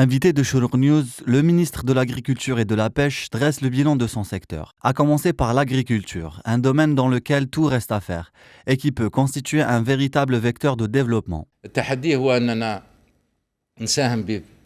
Invité de Chourouk News, le ministre de l'Agriculture et de la Pêche dresse le bilan de son secteur. À commencer par l'agriculture, un domaine dans lequel tout reste à faire et qui peut constituer un véritable vecteur de développement.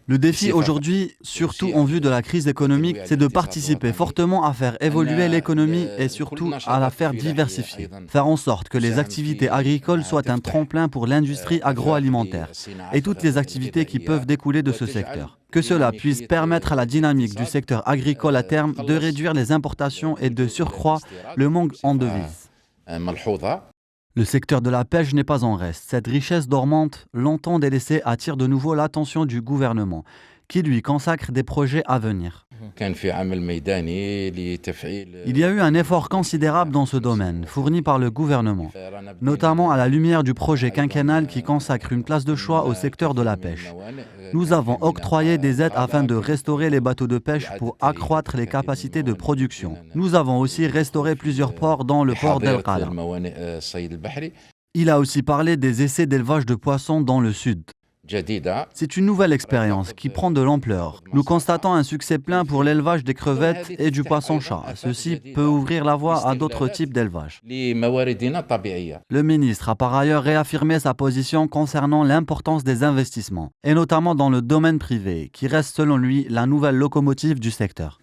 Le défi aujourd'hui, surtout en vue de la crise économique, c'est de participer fortement à faire évoluer l'économie et surtout à la faire diversifier. Faire en sorte que les activités agricoles soient un tremplin pour l'industrie agroalimentaire et toutes les activités qui peuvent découler de ce secteur. Que cela puisse permettre à la dynamique du secteur agricole à terme de réduire les importations et de surcroît le manque en devises. Le secteur de la pêche n'est pas en reste. Cette richesse dormante, longtemps délaissée, attire de nouveau l'attention du gouvernement, qui lui consacre des projets à venir. Il y a eu un effort considérable dans ce domaine, fourni par le gouvernement, notamment à la lumière du projet quinquennal qui consacre une place de choix au secteur de la pêche. Nous avons octroyé des aides afin de restaurer les bateaux de pêche pour accroître les capacités de production. Nous avons aussi restauré plusieurs ports dont le port d'El Qala. Il a aussi parlé des essais d'élevage de poissons dans le sud. C'est une nouvelle expérience qui prend de l'ampleur. Nous constatons un succès plein pour l'élevage des crevettes et du poisson-chat. Ceci peut ouvrir la voie à d'autres types d'élevage. Le ministre a par ailleurs réaffirmé sa position concernant l'importance des investissements, et notamment dans le domaine privé, qui reste selon lui la nouvelle locomotive du secteur.